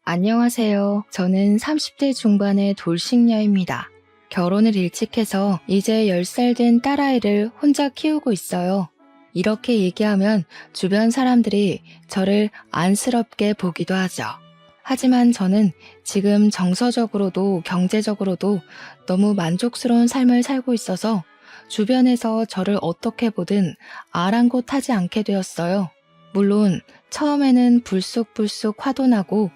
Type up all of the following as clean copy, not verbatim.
안녕하세요. 저는 30대 중반의 돌싱녀입니다. 결혼을 일찍 해서 이제 10살 된 딸아이를 혼자 키우고 있어요. 이렇게 얘기하면 주변 사람들이 저를 안쓰럽게 보기도 하죠. 하지만 저는 지금 정서적으로도 경제적으로도 너무 만족스러운 삶을 살고 있어서 주변에서 저를 어떻게 보든 아랑곳하지 않게 되었어요. 물론 처음에는 불쑥불쑥 화도 나고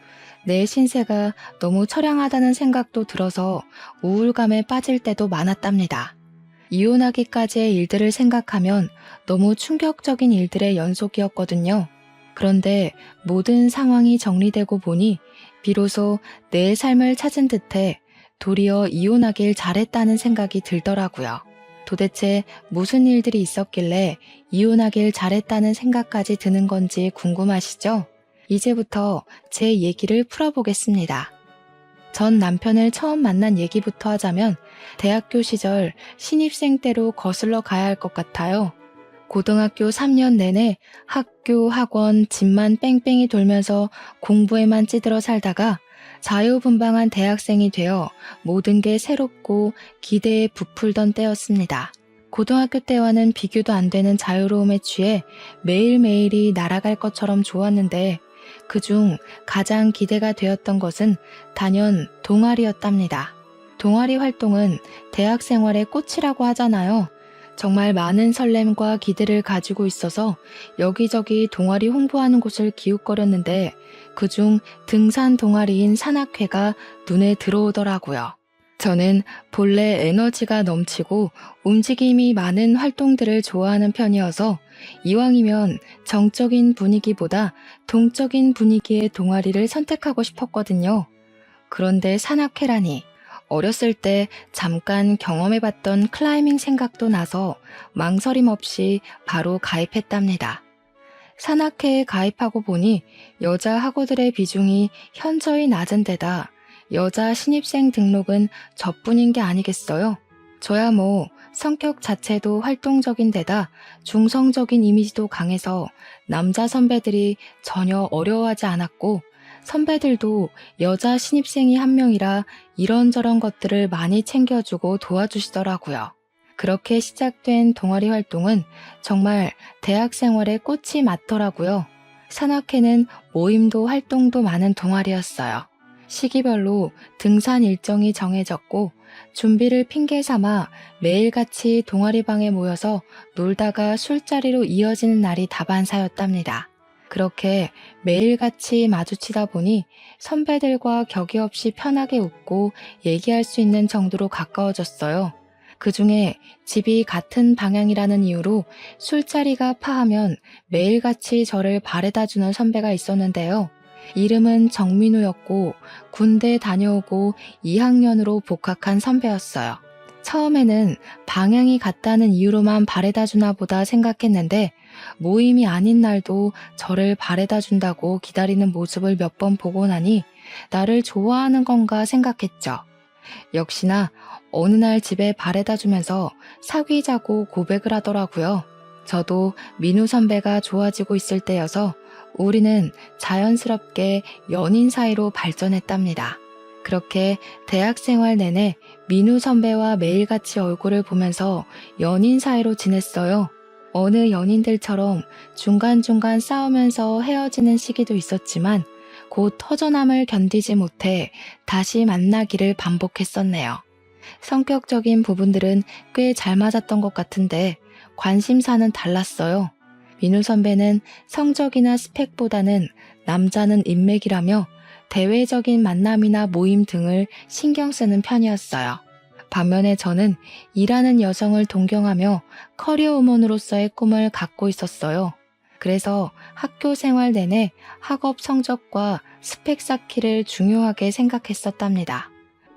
내 신세가 너무 처량하다는 생각도 들어서 우울감에 빠질 때도 많았답니다. 이혼하기까지의 일들을 생각하면 너무 충격적인 일들의 연속이었거든요. 그런데 모든 상황이 정리되고 보니 비로소 내 삶을 찾은 듯해 도리어 이혼하길 잘했다는 생각이 들더라고요. 도대체 무슨 일들이 있었길래 이혼하길 잘했다는 생각까지 드는 건지 궁금하시죠? 이제부터 제 얘기를 풀어보겠습니다. 전 남편을 처음 만난 얘기부터 하자면 대학교 시절 신입생 때로 거슬러 가야 할 것 같아요. 고등학교 3년 내내 학교, 학원, 집만 뺑뺑이 돌면서 공부에만 찌들어 살다가 자유분방한 대학생이 되어 모든 게 새롭고 기대에 부풀던 때였습니다. 고등학교 때와는 비교도 안 되는 자유로움에 취해 매일매일이 날아갈 것처럼 좋았는데 그중 가장 기대가 되었던 것은 단연 동아리였답니다. 동아리 활동은 대학 생활의 꽃이라고 하잖아요. 정말 많은 설렘과 기대를 가지고 있어서 여기저기 동아리 홍보하는 곳을 기웃거렸는데 그중 등산 동아리인 산악회가 눈에 들어오더라고요. 저는 본래 에너지가 넘치고 움직임이 많은 활동들을 좋아하는 편이어서 이왕이면 정적인 분위기보다 동적인 분위기의 동아리를 선택하고 싶었거든요. 그런데 산악회라니 어렸을 때 잠깐 경험해봤던 클라이밍 생각도 나서 망설임 없이 바로 가입했답니다. 산악회에 가입하고 보니 여자 학우들의 비중이 현저히 낮은 데다 여자 신입생 등록은 저뿐인 게 아니겠어요? 저야 뭐 성격 자체도 활동적인 데다 중성적인 이미지도 강해서 남자 선배들이 전혀 어려워하지 않았고 선배들도 여자 신입생이 한 명이라 이런저런 것들을 많이 챙겨주고 도와주시더라고요. 그렇게 시작된 동아리 활동은 정말 대학 생활의 꽃이 맞더라고요. 산악회는 모임도 활동도 많은 동아리였어요. 시기별로 등산 일정이 정해졌고 준비를 핑계 삼아 매일같이 동아리방에 모여서 놀다가 술자리로 이어지는 날이 다반사였답니다. 그렇게 매일같이 마주치다 보니 선배들과 격이 없이 편하게 웃고 얘기할 수 있는 정도로 가까워졌어요. 그중에 집이 같은 방향이라는 이유로 술자리가 파하면 매일같이 저를 바래다주는 선배가 있었는데요. 이름은 정민우였고 군대 다녀오고 2학년으로 복학한 선배였어요. 처음에는 방향이 같다는 이유로만 바래다 주나 보다 생각했는데 모임이 아닌 날도 저를 바래다 준다고 기다리는 모습을 몇 번 보고 나니 나를 좋아하는 건가 생각했죠. 역시나 어느 날 집에 바래다 주면서 사귀자고 고백을 하더라고요. 저도 민우 선배가 좋아지고 있을 때여서 우리는 자연스럽게 연인 사이로 발전했답니다. 그렇게 대학 생활 내내 민우 선배와 매일같이 얼굴을 보면서 연인 사이로 지냈어요. 어느 연인들처럼 중간중간 싸우면서 헤어지는 시기도 있었지만 곧 허전함을 견디지 못해 다시 만나기를 반복했었네요. 성격적인 부분들은 꽤 잘 맞았던 것 같은데 관심사는 달랐어요. 민우 선배는 성적이나 스펙보다는 남자는 인맥이라며 대외적인 만남이나 모임 등을 신경 쓰는 편이었어요. 반면에 저는 일하는 여성을 동경하며 커리어 우먼으로서의 꿈을 갖고 있었어요. 그래서 학교 생활 내내 학업 성적과 스펙 쌓기를 중요하게 생각했었답니다.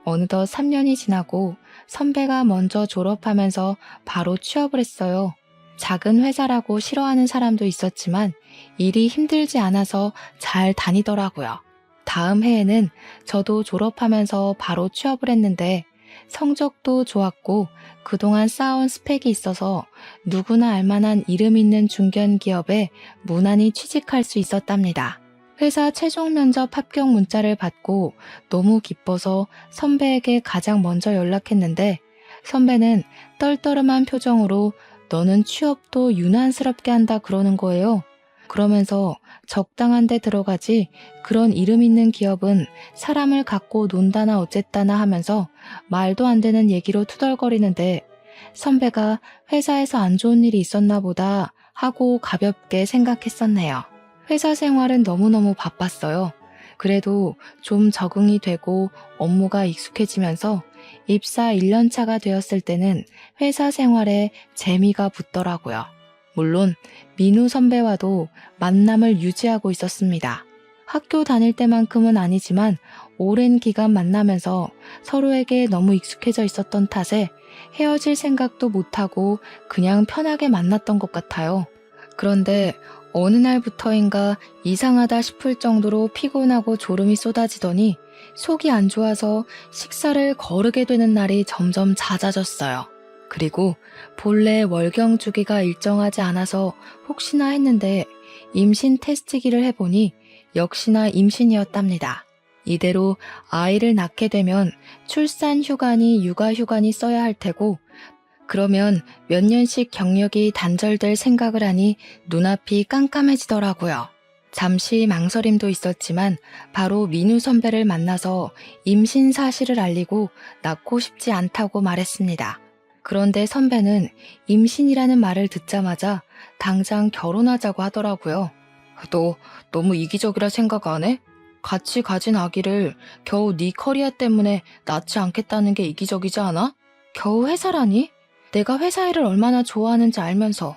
어느덧 3년이 지나고 선배가 먼저 졸업하면서 바로 취업을 했어요. 작은 회사라고 싫어하는 사람도 있었지만 일이 힘들지 않아서 잘 다니더라고요. 다음 해에는 저도 졸업하면서 바로 취업을 했는데 성적도 좋았고 그동안 쌓아온 스펙이 있어서 누구나 알만한 이름 있는 중견기업에 무난히 취직할 수 있었답니다. 회사 최종 면접 합격 문자를 받고 너무 기뻐서 선배에게 가장 먼저 연락했는데 선배는 떨떠름한 표정으로 너는 취업도 유난스럽게 한다 그러는 거예요. 그러면서 적당한 데 들어가지 그런 이름 있는 기업은 사람을 갖고 논다나 어쨌다나 하면서 말도 안 되는 얘기로 투덜거리는데 선배가 회사에서 안 좋은 일이 있었나 보다 하고 가볍게 생각했었네요. 회사 생활은 너무너무 바빴어요. 그래도 좀 적응이 되고 업무가 익숙해지면서 입사 1년 차가 되었을 때는 회사 생활에 재미가 붙더라고요. 물론 민우 선배와도 만남을 유지하고 있었습니다. 학교 다닐 때만큼은 아니지만 오랜 기간 만나면서 서로에게 너무 익숙해져 있었던 탓에 헤어질 생각도 못하고 그냥 편하게 만났던 것 같아요. 그런데 어느 날부터인가 이상하다 싶을 정도로 피곤하고 졸음이 쏟아지더니 속이 안 좋아서 식사를 거르게 되는 날이 점점 잦아졌어요. 그리고 본래 월경 주기가 일정하지 않아서 혹시나 했는데 임신 테스트기를 해보니 역시나 임신이었답니다. 이대로 아이를 낳게 되면 출산 휴관이 육아 휴관이 써야 할 테고 그러면 몇 년씩 경력이 단절될 생각을 하니 눈앞이 깜깜해지더라고요. 잠시 망설임도 있었지만 바로 민우 선배를 만나서 임신 사실을 알리고 낳고 싶지 않다고 말했습니다. 그런데 선배는 임신이라는 말을 듣자마자 당장 결혼하자고 하더라고요. 너 너무 이기적이라 생각 안 해? 같이 가진 아기를 겨우 네 커리어 때문에 낳지 않겠다는 게 이기적이지 않아? 겨우 회사라니? 내가 회사 일을 얼마나 좋아하는지 알면서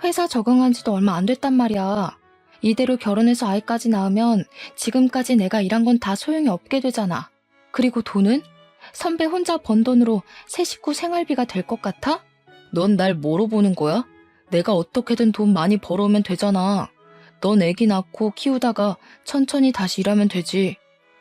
회사 적응한 지도 얼마 안 됐단 말이야. 이대로 결혼해서 아이까지 낳으면 지금까지 내가 일한 건 다 소용이 없게 되잖아. 그리고 돈은? 선배 혼자 번 돈으로 새 식구 생활비가 될 것 같아? 넌 날 뭐로 보는 거야? 내가 어떻게든 돈 많이 벌어오면 되잖아. 넌 애기 낳고 키우다가 천천히 다시 일하면 되지.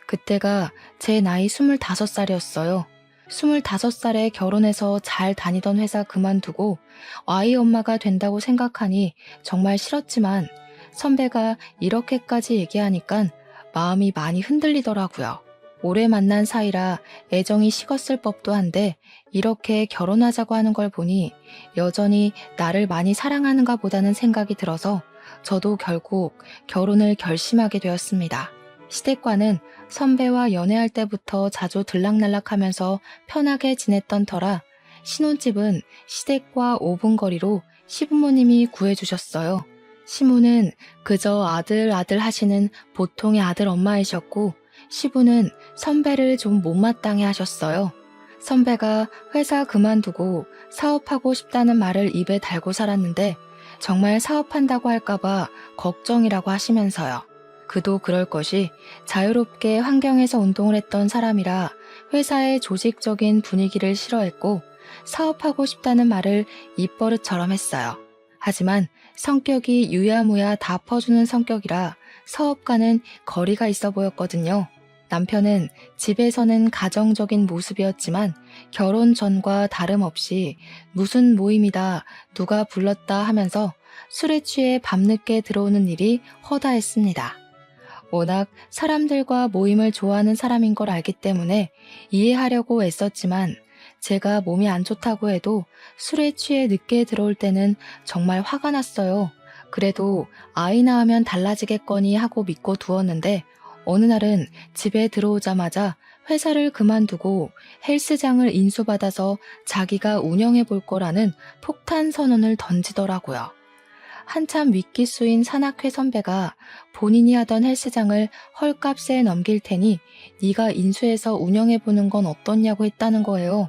그때가 제 나이 25살이었어요. 25살에 결혼해서 잘 다니던 회사 그만두고 아이 엄마가 된다고 생각하니 정말 싫었지만 선배가 이렇게까지 얘기하니까 마음이 많이 흔들리더라고요. 오래 만난 사이라 애정이 식었을 법도 한데 이렇게 결혼하자고 하는 걸 보니 여전히 나를 많이 사랑하는가 보다는 생각이 들어서 저도 결국 결혼을 결심하게 되었습니다. 시댁과는 선배와 연애할 때부터 자주 들락날락하면서 편하게 지냈던 터라 신혼집은 시댁과 5분 거리로 시부모님이 구해주셨어요. 시모는 그저 아들 하시는 보통의 아들 엄마이셨고 시부는 선배를 좀 못마땅해 하셨어요. 선배가 회사 그만두고 사업하고 싶다는 말을 입에 달고 살았는데 정말 사업한다고 할까봐 걱정이라고 하시면서요. 그도 그럴 것이 자유롭게 환경에서 운동을 했던 사람이라 회사의 조직적인 분위기를 싫어했고 사업하고 싶다는 말을 입버릇처럼 했어요. 하지만 성격이 유야무야 다 퍼주는 성격이라 사업과는 거리가 있어 보였거든요. 남편은 집에서는 가정적인 모습이었지만 결혼 전과 다름없이 무슨 모임이다 누가 불렀다 하면서 술에 취해 밤늦게 들어오는 일이 허다했습니다. 워낙 사람들과 모임을 좋아하는 사람인 걸 알기 때문에 이해하려고 애썼지만 제가 몸이 안 좋다고 해도 술에 취해 늦게 들어올 때는 정말 화가 났어요. 그래도 아이 낳으면 달라지겠거니 하고 믿고 두었는데 어느 날은 집에 들어오자마자 회사를 그만두고 헬스장을 인수받아서 자기가 운영해 볼 거라는 폭탄 선언을 던지더라고요. 한참 윗기수인 산악회 선배가 본인이 하던 헬스장을 헐값에 넘길 테니 네가 인수해서 운영해 보는 건 어떻냐고 했다는 거예요.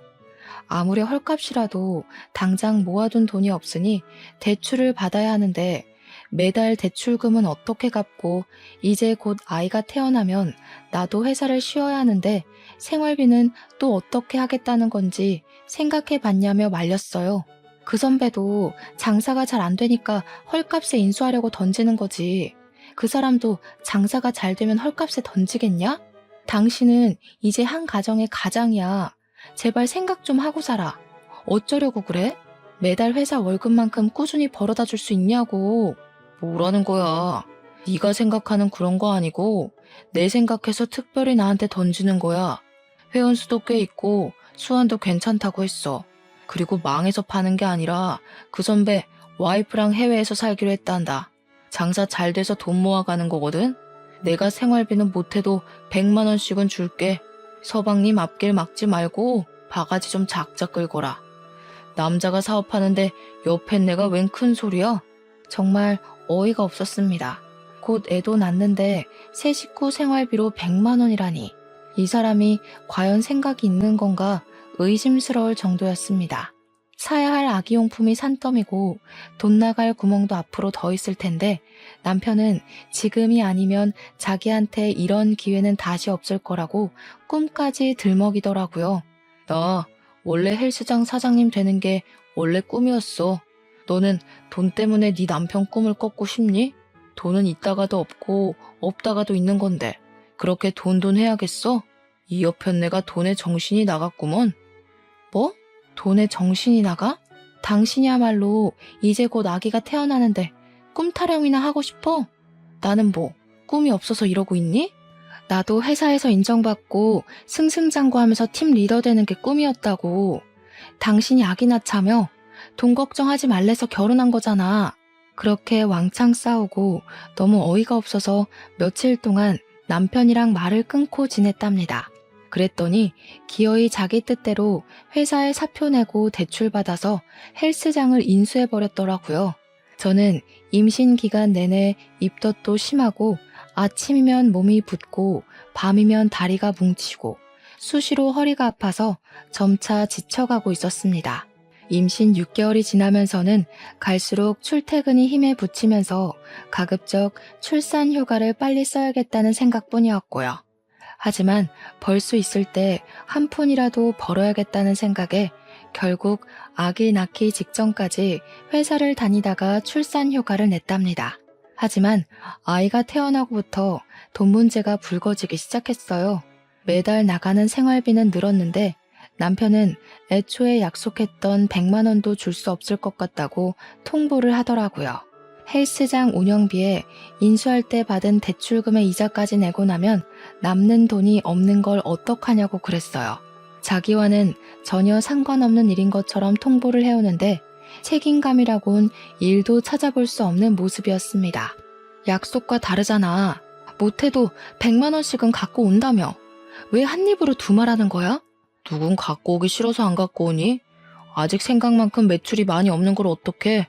아무리 헐값이라도 당장 모아둔 돈이 없으니 대출을 받아야 하는데 매달 대출금은 어떻게 갚고 이제 곧 아이가 태어나면 나도 회사를 쉬어야 하는데 생활비는 또 어떻게 하겠다는 건지 생각해 봤냐며 말렸어요. 그 선배도 장사가 잘 안 되니까 헐값에 인수하려고 던지는 거지. 그 사람도 장사가 잘 되면 헐값에 던지겠냐? 당신은 이제 한 가정의 가장이야. 제발 생각 좀 하고 살아. 어쩌려고 그래? 매달 회사 월급만큼 꾸준히 벌어다 줄 수 있냐고. 뭐라는 거야. 네가 생각하는 그런 거 아니고 내 생각해서 특별히 나한테 던지는 거야. 회원수도 꽤 있고 수완도 괜찮다고 했어. 그리고 망해서 파는 게 아니라 그 선배 와이프랑 해외에서 살기로 했단다. 장사 잘 돼서 돈 모아가는 거거든. 내가 생활비는 못해도 100만 원씩은 줄게. 서방님 앞길 막지 말고 바가지 좀 작작 끌거라. 남자가 사업하는데 옆엔 내가 웬 큰 소리야? 정말 어이가 없었습니다. 곧 애도 낳는데 새 식구 생활비로 100만 원이라니. 이 사람이 과연 생각이 있는 건가 의심스러울 정도였습니다. 사야 할 아기용품이 산더미고 돈 나갈 구멍도 앞으로 더 있을 텐데 남편은 지금이 아니면 자기한테 이런 기회는 다시 없을 거라고 꿈까지 들먹이더라고요. 나 원래 헬스장 사장님 되는 게 원래 꿈이었어. 너는 돈 때문에 네 남편 꿈을 꺾고 싶니? 돈은 있다가도 없고 없다가도 있는 건데 그렇게 돈 해야겠어? 이 옆엔 내가 돈에 정신이 나갔구먼. 뭐? 돈에 정신이 나가? 당신이야말로 이제 곧 아기가 태어나는데 꿈 타령이나 하고 싶어? 나는 뭐 꿈이 없어서 이러고 있니? 나도 회사에서 인정받고 승승장구하면서 팀 리더 되는 게 꿈이었다고. 당신이 아기 낳자며 돈 걱정하지 말래서 결혼한 거잖아. 그렇게 왕창 싸우고 너무 어이가 없어서 며칠 동안 남편이랑 말을 끊고 지냈답니다. 그랬더니 기어이 자기 뜻대로 회사에 사표 내고 대출받아서 헬스장을 인수해버렸더라고요. 저는 임신 기간 내내 입덧도 심하고 아침이면 몸이 붓고 밤이면 다리가 뭉치고 수시로 허리가 아파서 점차 지쳐가고 있었습니다. 임신 6개월이 지나면서는 갈수록 출퇴근이 힘에 부치면서 가급적 출산 휴가를 빨리 써야겠다는 생각뿐이었고요. 하지만 벌 수 있을 때 한 푼이라도 벌어야겠다는 생각에 결국 아기 낳기 직전까지 회사를 다니다가 출산 휴가를 냈답니다. 하지만 아이가 태어나고부터 돈 문제가 불거지기 시작했어요. 매달 나가는 생활비는 늘었는데 남편은 애초에 약속했던 100만 원도 줄 수 없을 것 같다고 통보를 하더라고요. 헬스장 운영비에 인수할 때 받은 대출금의 이자까지 내고 나면 남는 돈이 없는 걸 어떡하냐고 그랬어요. 자기와는 전혀 상관없는 일인 것처럼 통보를 해오는데 책임감이라곤 일도 찾아볼 수 없는 모습이었습니다. 약속과 다르잖아. 못해도 100만 원씩은 갖고 온다며. 왜 한 입으로 두 말하는 거야? 누군 갖고 오기 싫어서 안 갖고 오니? 아직 생각만큼 매출이 많이 없는 걸 어떡해?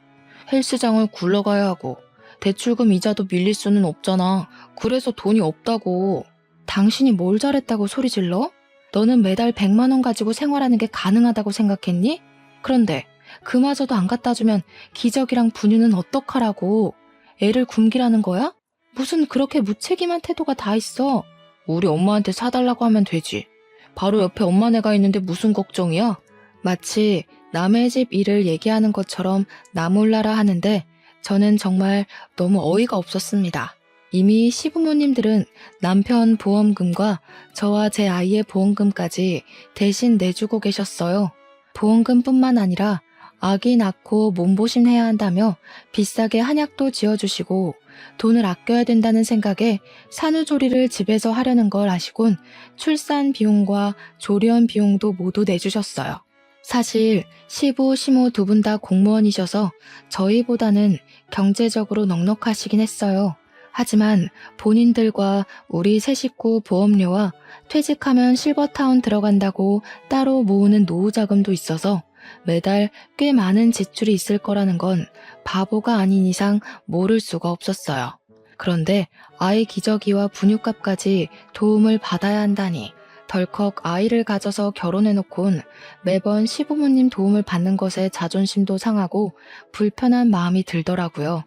헬스장을 굴러가야 하고 대출금 이자도 밀릴 수는 없잖아. 그래서 돈이 없다고. 당신이 뭘 잘했다고 소리 질러? 너는 매달 100만 원 가지고 생활하는 게 가능하다고 생각했니? 그런데 그마저도 안 갖다 주면 기저귀랑 분유는 어떡하라고. 애를 굶기라는 거야? 무슨 그렇게 무책임한 태도가 다 있어. 우리 엄마한테 사달라고 하면 되지. 바로 옆에 엄마네가 있는데 무슨 걱정이야? 마치 남의 집 일을 얘기하는 것처럼 나몰라라 하는데 저는 정말 너무 어이가 없었습니다. 이미 시부모님들은 남편 보험금과 저와 제 아이의 보험금까지 대신 내주고 계셨어요. 보험금뿐만 아니라 아기 낳고 몸보신 해야 한다며 비싸게 한약도 지어주시고 돈을 아껴야 된다는 생각에 산후조리를 집에서 하려는 걸 아시곤 출산 비용과 조리원 비용도 모두 내주셨어요. 사실 시부, 시모 두 분 다 공무원이셔서 저희보다는 경제적으로 넉넉하시긴 했어요. 하지만 본인들과 우리 세 식구 보험료와 퇴직하면 실버타운 들어간다고 따로 모으는 노후 자금도 있어서 매달 꽤 많은 지출이 있을 거라는 건 바보가 아닌 이상 모를 수가 없었어요. 그런데 아이 기저귀와 분유값까지 도움을 받아야 한다니 덜컥 아이를 가져서 결혼해놓곤 매번 시부모님 도움을 받는 것에 자존심도 상하고 불편한 마음이 들더라고요.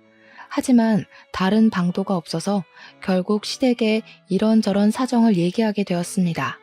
하지만 다른 방도가 없어서 결국 시댁에 이런저런 사정을 얘기하게 되었습니다.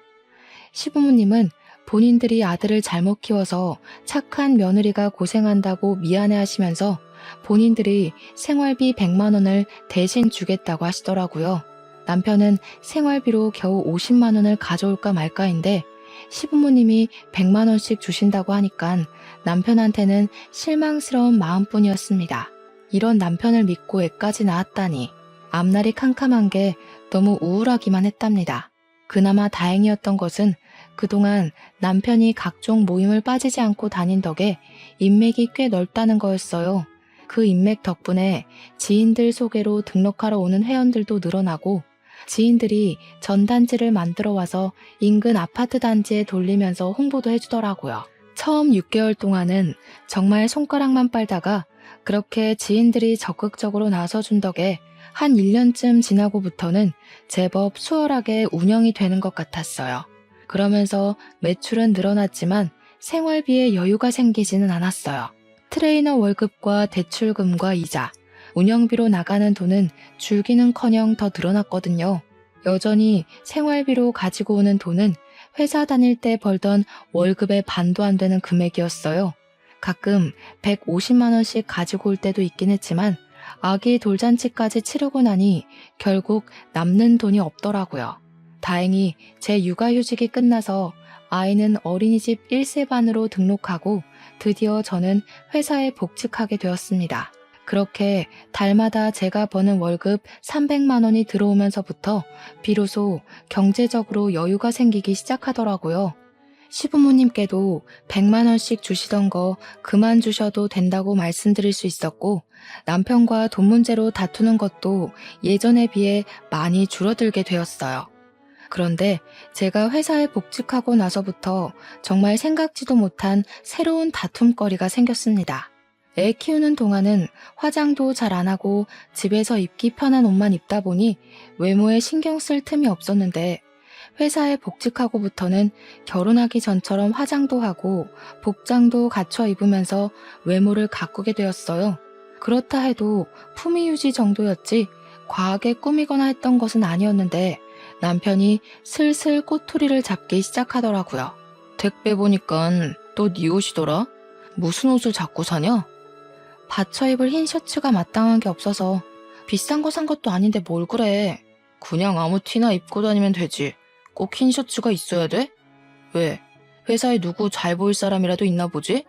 시부모님은 본인들이 아들을 잘못 키워서 착한 며느리가 고생한다고 미안해하시면서 본인들이 생활비 100만 원을 대신 주겠다고 하시더라고요. 남편은 생활비로 겨우 50만 원을 가져올까 말까인데 시부모님이 100만 원씩 주신다고 하니까 남편한테는 실망스러운 마음뿐이었습니다. 이런 남편을 믿고 애까지 낳았다니 앞날이 캄캄한 게 너무 우울하기만 했답니다. 그나마 다행이었던 것은 그동안 남편이 각종 모임을 빠지지 않고 다닌 덕에 인맥이 꽤 넓다는 거였어요. 그 인맥 덕분에 지인들 소개로 등록하러 오는 회원들도 늘어나고 지인들이 전단지를 만들어 와서 인근 아파트 단지에 돌리면서 홍보도 해주더라고요. 처음 6개월 동안은 정말 손가락만 빨다가 그렇게 지인들이 적극적으로 나서준 덕에 한 1년쯤 지나고부터는 제법 수월하게 운영이 되는 것 같았어요. 그러면서 매출은 늘어났지만 생활비에 여유가 생기지는 않았어요. 트레이너 월급과 대출금과 이자, 운영비로 나가는 돈은 줄기는커녕 더 늘어났거든요. 여전히 생활비로 가지고 오는 돈은 회사 다닐 때 벌던 월급의 반도 안 되는 금액이었어요. 가끔 150만 원씩 가지고 올 때도 있긴 했지만 아기 돌잔치까지 치르고 나니 결국 남는 돈이 없더라고요. 다행히 제 육아휴직이 끝나서 아이는 어린이집 1세반으로 등록하고 드디어 저는 회사에 복직하게 되었습니다. 그렇게 달마다 제가 버는 월급 300만 원이 들어오면서부터 비로소 경제적으로 여유가 생기기 시작하더라고요. 시부모님께도 100만 원씩 주시던 거 그만 주셔도 된다고 말씀드릴 수 있었고 남편과 돈 문제로 다투는 것도 예전에 비해 많이 줄어들게 되었어요. 그런데 제가 회사에 복직하고 나서부터 정말 생각지도 못한 새로운 다툼거리가 생겼습니다. 애 키우는 동안은 화장도 잘 안 하고 집에서 입기 편한 옷만 입다 보니 외모에 신경 쓸 틈이 없었는데 회사에 복직하고부터는 결혼하기 전처럼 화장도 하고 복장도 갖춰 입으면서 외모를 가꾸게 되었어요. 그렇다 해도 품위 유지 정도였지 과하게 꾸미거나 했던 것은 아니었는데 남편이 슬슬 꼬투리를 잡기 시작하더라고요. 택배 보니까 또 네 옷이더라? 무슨 옷을 자꾸 사냐? 받쳐 입을 흰 셔츠가 마땅한 게 없어서 비싼 거 산 것도 아닌데 뭘 그래. 그냥 아무 티나 입고 다니면 되지. 꼭 흰 셔츠가 있어야 돼? 왜? 회사에 누구 잘 보일 사람이라도 있나 보지?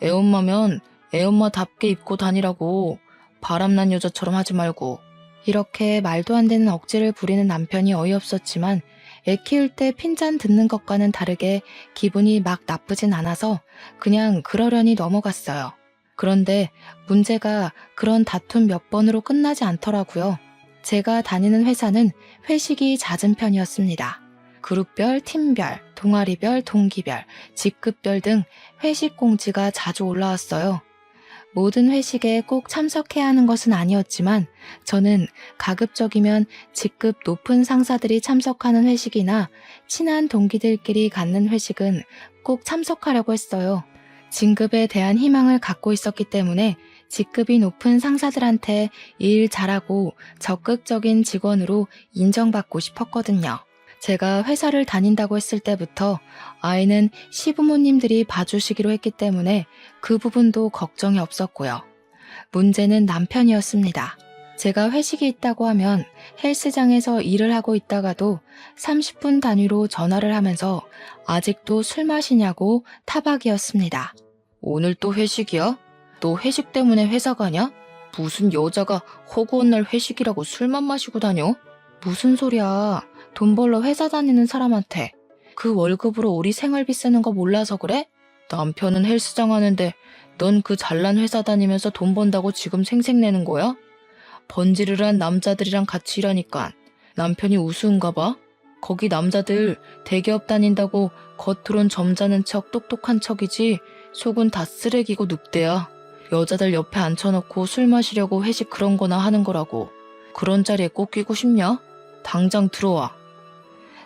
애엄마면 애엄마답게 입고 다니라고. 바람난 여자처럼 하지 말고. 이렇게 말도 안 되는 억지를 부리는 남편이 어이없었지만 애 키울 때 핀잔 듣는 것과는 다르게 기분이 막 나쁘진 않아서 그냥 그러려니 넘어갔어요. 그런데 문제가 그런 다툼 몇 번으로 끝나지 않더라고요. 제가 다니는 회사는 회식이 잦은 편이었습니다. 그룹별, 팀별, 동아리별, 동기별, 직급별 등 회식 공지가 자주 올라왔어요. 모든 회식에 꼭 참석해야 하는 것은 아니었지만 저는 가급적이면 직급 높은 상사들이 참석하는 회식이나 친한 동기들끼리 갖는 회식은 꼭 참석하려고 했어요. 진급에 대한 희망을 갖고 있었기 때문에 직급이 높은 상사들한테 일 잘하고 적극적인 직원으로 인정받고 싶었거든요. 제가 회사를 다닌다고 했을 때부터 아이는 시부모님들이 봐주시기로 했기 때문에 그 부분도 걱정이 없었고요. 문제는 남편이었습니다. 제가 회식이 있다고 하면 헬스장에서 일을 하고 있다가도 30분 단위로 전화를 하면서 아직도 술 마시냐고 타박이었습니다. 오늘 또 회식이야? 너 회식 때문에 회사 가냐? 무슨 여자가 허구한 날 회식이라고 술만 마시고 다녀? 무슨 소리야. 돈 벌러 회사 다니는 사람한테 그 월급으로 우리 생활비 쓰는 거 몰라서 그래? 남편은 헬스장 하는데 넌 그 잘난 회사 다니면서 돈 번다고 지금 생색내는 거야? 번지르르한 남자들이랑 같이 일하니까 남편이 우스운가 봐? 거기 남자들 대기업 다닌다고 겉으론 점잖은 척 똑똑한 척이지 속은 다 쓰레기고 늑대야. 여자들 옆에 앉혀놓고 술 마시려고 회식 그런 거나 하는 거라고. 그런 자리에 꼭 끼고 싶냐? 당장 들어와.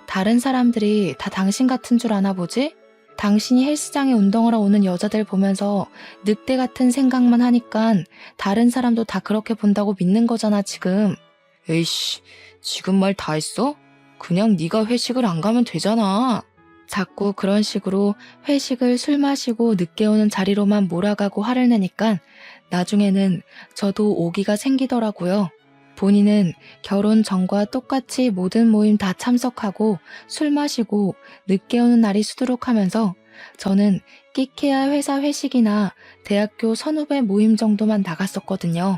다른 사람들이 다 당신 같은 줄 아나 보지? 당신이 헬스장에 운동하러 오는 여자들 보면서 늑대 같은 생각만 하니까 다른 사람도 다 그렇게 본다고 믿는 거잖아 지금. 에이씨, 지금 말 다 했어? 그냥 네가 회식을 안 가면 되잖아. 자꾸 그런 식으로 회식을 술 마시고 늦게 오는 자리로만 몰아가고 화를 내니까 나중에는 저도 오기가 생기더라고요. 본인은 결혼 전과 똑같이 모든 모임 다 참석하고 술 마시고 늦게 오는 날이 수두룩하면서 저는 끼케야 회사 회식이나 대학교 선후배 모임 정도만 나갔었거든요.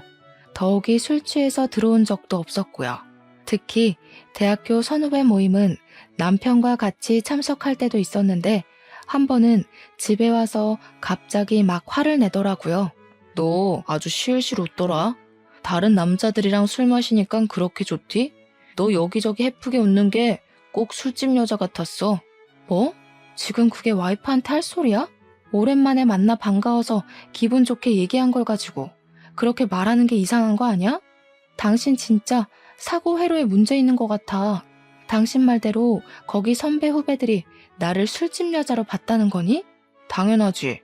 더욱이 술 취해서 들어온 적도 없었고요. 특히 대학교 선후배 모임은 남편과 같이 참석할 때도 있었는데 한 번은 집에 와서 갑자기 막 화를 내더라고요. 너 아주 실실 웃더라. 다른 남자들이랑 술 마시니까 그렇게 좋디? 너 여기저기 해프게 웃는 게 꼭 술집 여자 같았어. 뭐? 지금 그게 와이프한테 할 소리야? 오랜만에 만나 반가워서 기분 좋게 얘기한 걸 가지고 그렇게 말하는 게 이상한 거 아니야? 당신 진짜 사고 회로에 문제 있는 것 같아. 당신 말대로 거기 선배 후배들이 나를 술집 여자로 봤다는 거니? 당연하지.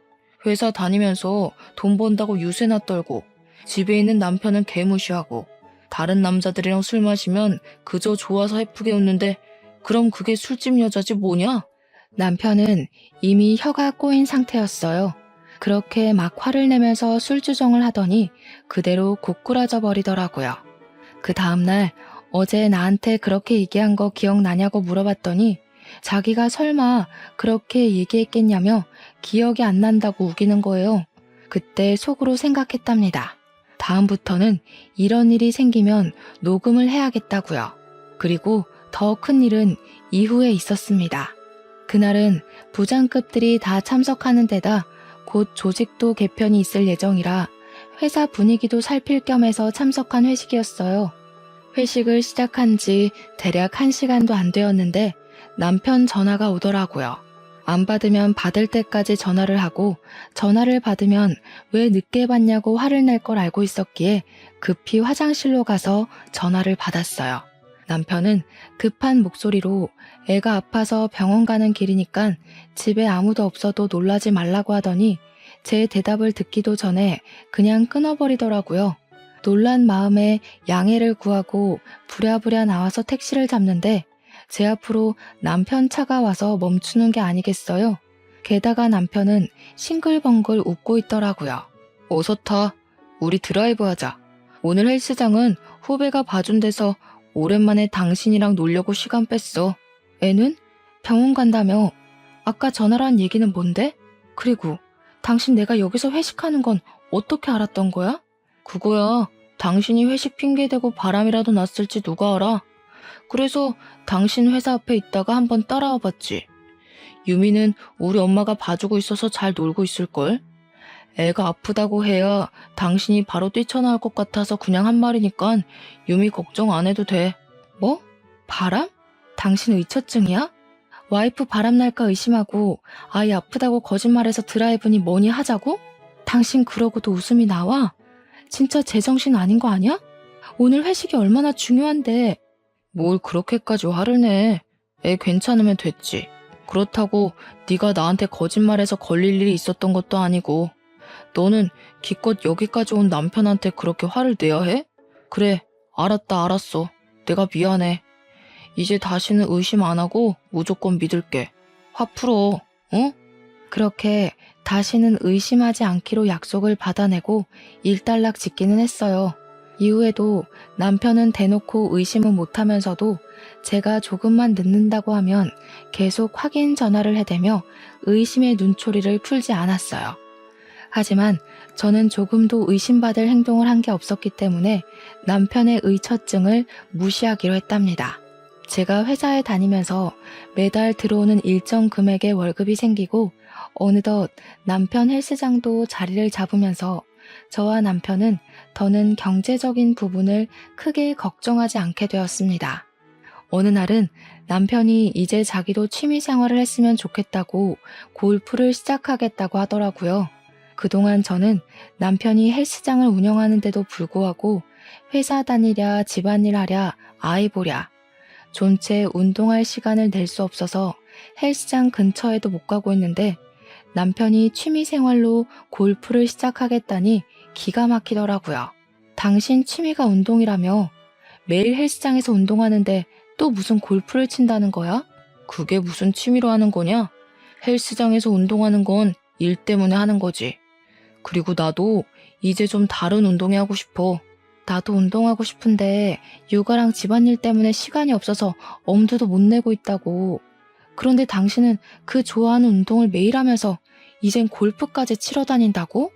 회사 다니면서 돈 번다고 유세나 떨고 집에 있는 남편은 개무시하고 다른 남자들이랑 술 마시면 그저 좋아서 해프게 웃는데 그럼 그게 술집 여자지 뭐냐? 남편은 이미 혀가 꼬인 상태였어요. 그렇게 막 화를 내면서 술주정을 하더니 그대로 고꾸라져 버리더라고요. 그 다음날 어제 나한테 그렇게 얘기한 거 기억나냐고 물어봤더니 자기가 설마 그렇게 얘기했겠냐며 기억이 안 난다고 우기는 거예요. 그때 속으로 생각했답니다. 다음부터는 이런 일이 생기면 녹음을 해야겠다고요. 그리고 더 큰 일은 이후에 있었습니다. 그날은 부장급들이 다 참석하는 데다 곧 조직도 개편이 있을 예정이라 회사 분위기도 살필 겸 해서 참석한 회식이었어요. 회식을 시작한 지 대략 1시간도 안 되었는데 남편 전화가 오더라고요. 안 받으면 받을 때까지 전화를 하고 전화를 받으면 왜 늦게 받냐고 화를 낼 걸 알고 있었기에 급히 화장실로 가서 전화를 받았어요. 남편은 급한 목소리로 애가 아파서 병원 가는 길이니까 집에 아무도 없어도 놀라지 말라고 하더니 제 대답을 듣기도 전에 그냥 끊어버리더라고요. 놀란 마음에 양해를 구하고 부랴부랴 나와서 택시를 잡는데 제 앞으로 남편 차가 와서 멈추는 게 아니겠어요? 게다가 남편은 싱글벙글 웃고 있더라고요. 어서 타. 우리 드라이브 하자. 오늘 헬스장은 후배가 봐준 데서 오랜만에 당신이랑 놀려고 시간 뺐어. 애는? 병원 간다며. 아까 전화란 얘기는 뭔데? 그리고 당신 내가 여기서 회식하는 건 어떻게 알았던 거야? 그거야. 당신이 회식 핑계대고 바람이라도 났을지 누가 알아. 그래서 당신 회사 앞에 있다가 한번 따라와 봤지. 유미는 우리 엄마가 봐주고 있어서 잘 놀고 있을걸. 애가 아프다고 해야 당신이 바로 뛰쳐나올 것 같아서 그냥 한 말이니까 유미 걱정 안 해도 돼. 뭐? 바람? 당신 의처증이야? 와이프 바람 날까 의심하고 아이 아프다고 거짓말해서 드라이브니 뭐니 하자고? 당신 그러고도 웃음이 나와? 진짜 제정신 아닌 거 아니야? 오늘 회식이 얼마나 중요한데. 뭘 그렇게까지 화를 내. 애 괜찮으면 됐지. 그렇다고 네가 나한테 거짓말해서 걸릴 일이 있었던 것도 아니고. 너는 기껏 여기까지 온 남편한테 그렇게 화를 내야 해? 그래, 알았어. 내가 미안해. 이제 다시는 의심 안 하고 무조건 믿을게. 화 풀어, 응? 그렇게 다시는 의심하지 않기로 약속을 받아내고 일단락 짓기는 했어요. 이후에도 남편은 대놓고 의심은 못하면서도 제가 조금만 늦는다고 하면 계속 확인 전화를 해대며 의심의 눈초리를 풀지 않았어요. 하지만 저는 조금도 의심받을 행동을 한 게 없었기 때문에 남편의 의처증을 무시하기로 했답니다. 제가 회사에 다니면서 매달 들어오는 일정 금액의 월급이 생기고 어느덧 남편 헬스장도 자리를 잡으면서 저와 남편은 더는 경제적인 부분을 크게 걱정하지 않게 되었습니다. 어느 날은 남편이 이제 자기도 취미 생활을 했으면 좋겠다고 골프를 시작하겠다고 하더라고요. 그동안 저는 남편이 헬스장을 운영하는데도 불구하고 회사 다니랴 집안일 하랴 아이 보랴 존체 운동할 시간을 낼 수 없어서 헬스장 근처에도 못 가고 있는데 남편이 취미생활로 골프를 시작하겠다니 기가 막히더라고요. 당신 취미가 운동이라며 매일 헬스장에서 운동하는데 또 무슨 골프를 친다는 거야? 그게 무슨 취미로 하는 거냐? 헬스장에서 운동하는 건 일 때문에 하는 거지. 그리고 나도 이제 좀 다른 운동이 하고 싶어. 나도 운동하고 싶은데 육아랑 집안일 때문에 시간이 없어서 엄두도 못 내고 있다고. 그런데 당신은 그 좋아하는 운동을 매일 하면서 이젠 골프까지 치러 다닌다고?